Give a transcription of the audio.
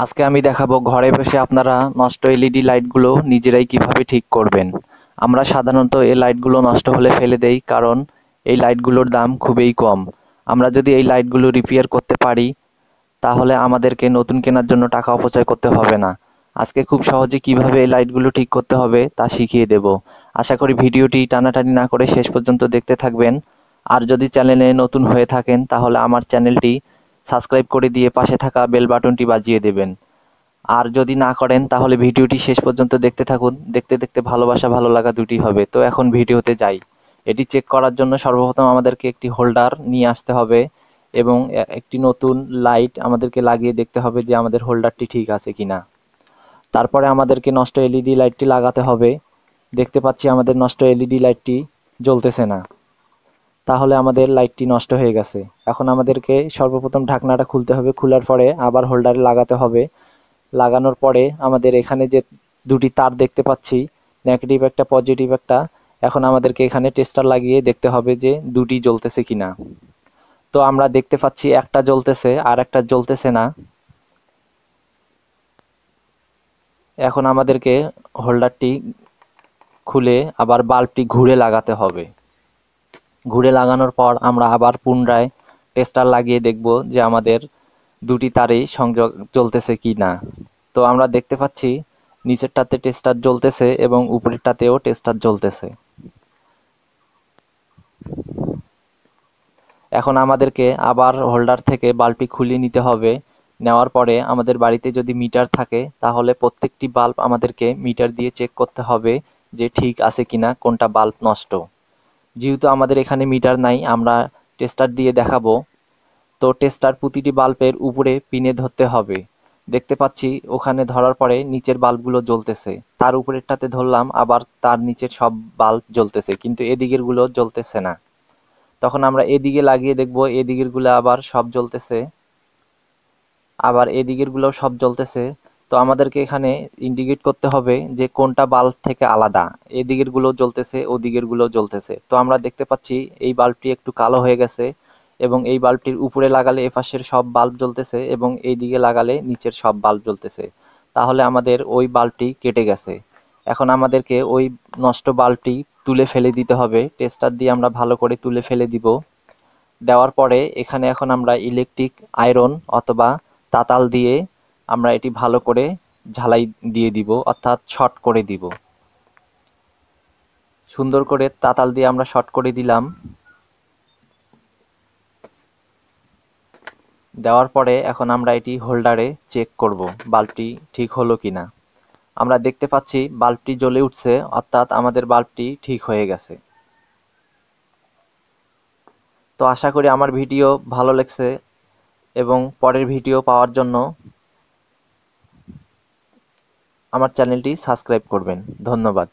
আজকে আমি দেখাবো ঘরে বসে আপনারা নষ্ট এলইডি লাইটগুলো নিজেরাই কিভাবে ঠিক করবেন। আমরা সাধারণত এই লাইটগুলো নষ্ট হলে ফেলে দেই, কারণ এই লাইটগুলোর দাম খুবই কম। আমরা যদি এই লাইটগুলো রিপেয়ার করতে পারি তাহলে আমাদেরকে নতুন কেনার জন্য টাকা অপচয় করতে হবে না। আজকে খুব সহজে কিভাবে এই লাইটগুলো ঠিক করতে হবে তা শিখিয়ে দেব। আশা করি ভিডিওটি টানাটানি না করে শেষ পর্যন্ত দেখতে থাকবেন। আর যদি চ্যানেলে নতুন হয়ে থাকেন তাহলে আমার চ্যানেলটি সাবস্ক্রাইব করে দিয়ে পাশে থাকা বেল বাটনটি বাজিয়ে দেবেন। আর যদি না করেন তাহলে ভিডিওটি শেষ পর্যন্ত দেখতে থাকুন। দেখতে দেখতে ভালোবাসা ভালো লাগা দুটি হবে। তো এখন ভিডিওতে যাই। এটি চেক করার জন্য সর্বপ্রথম আমাদেরকে একটি হোল্ডার নিয়ে আসতে হবে এবং একটি নতুন লাইট আমাদেরকে লাগিয়ে দেখতে হবে যে আমাদের হোল্ডারটি ঠিক আছে কিনা। তারপরে আমাদেরকে নষ্ট এলইডি লাইটটি লাগাতে হবে। দেখতে পাচ্ছি আমাদের নষ্ট এলইডি লাইটটি জ্বলতেছে না, তাহলে আমাদের লাইটটি নষ্ট হয়ে গেছে। এখন আমাদেরকে সর্বপ্রথম ঢাকনাটা খুলতে হবে, খোলার পরে আবার হোল্ডারে লাগাতে হবে। লাগানোর পরে আমাদের এখানে যে দুটি তার দেখতে পাচ্ছি, নেগেটিভ একটা পজিটিভ একটা, এখন আমাদেরকে এখানে টেস্টার লাগিয়ে দেখতে হবে যে দুটি জ্বলতেছে কিনা। তো আমরা দেখতে পাচ্ছি একটা জ্বলতেছে আর একটা জ্বলতেছে না। এখন আমাদেরকে হোল্ডারটি খুলে আবার বাল্বটি ঘুরে লাগাতে হবে। ঘুরে লাগানোর পর আমরা আবার পুনরায় টেস্টার লাগিয়ে দেখব যে আমাদের দুটি তারেই সংযোগ চলতেছে কি না। তো আমরা দেখতে পাচ্ছি নিচেরটাতে টেস্টার জ্বলতেছে এবং উপরেরটাতেও টেস্টার জ্বলতেছে। এখন আমাদেরকে আবার হোল্ডার থেকে বাল্বটি খুলে নিতে হবে। নেওয়ার পরে আমাদের বাড়িতে যদি মিটার থাকে তাহলে প্রত্যেকটি বাল্ব আমাদেরকে মিটার দিয়ে চেক করতে হবে যে ঠিক আছে কিনা, কোনটা বাল্ব নষ্ট। যেহেতু আমাদের এখানে মিটার নাই, আমরা টেস্টার দিয়ে দেখাবো। তো টেস্টার প্রতিটি বাল্বের উপরে পিনে ধরতে হবে। দেখতে পাচ্ছি ওখানে ধরার পরে নিচের বাল্বগুলো জ্বলতেছে, তার উপরেরটাতে ধরলাম আবার তার নিচের সব বাল্ব জ্বলতেছে, কিন্তু এদিকের গুলো জ্বলতেছে না। তখন আমরা এদিকে লাগিয়ে দেখব, এদিকের গুলো আবার সব জ্বলতেছে, আবার এদিকের গুলো সব জ্বলতেছে। তো আমাদেরকে এখানে ইন্ডিকেট করতে হবে যে কোনটা বাল্ব থেকে আলাদা। এদিকের গুলো জ্বলতেছে, ওদিকের গুলো জ্বলতেছে। তো আমরা দেখতে পাচ্ছি এই বাল্বটি একটু কালো হয়ে গেছে এবং এই বাল্বটির উপরে লাগালে এপাশের সব বাল্ব জ্বলতেছে এবং এই দিকে লাগালে নিচের সব বাল্ব জ্বলতেছে। তাহলে আমাদের ওই বাল্বটি কেটে গেছে। এখন আমাদেরকে ওই নষ্ট বাল্বটি তুলে ফেলে দিতে হবে। টেস্টার দিয়ে আমরা ভালো করে তুলে ফেলে দিব। দেওয়ার পরে এখানে এখন আমরা ইলেকট্রিক আয়রন অথবা তাতাল দিয়ে আমরা এটি ভালো করে ঝালাই দিয়ে দিব, অর্থাৎ শর্ট করে দিব। সুন্দর করে তাতাল দিয়ে আমরা শর্ট করে দিলাম। দেওয়ার পরে এখন আমরা এটি হোল্ডারে চেক করব বাল্বটি ঠিক হলো কিনা। আমরা দেখতে পাচ্ছি বাল্বটি জ্বলে উঠছে, অর্থাৎ আমাদের বাল্বটি ঠিক হয়ে গেছে। তো আশা করি আমার ভিডিও ভালো লাগছে এবং পরের ভিডিও পাওয়ার জন্য আমার চ্যানেলটি সাবস্ক্রাইব করবেন। ধন্যবাদ।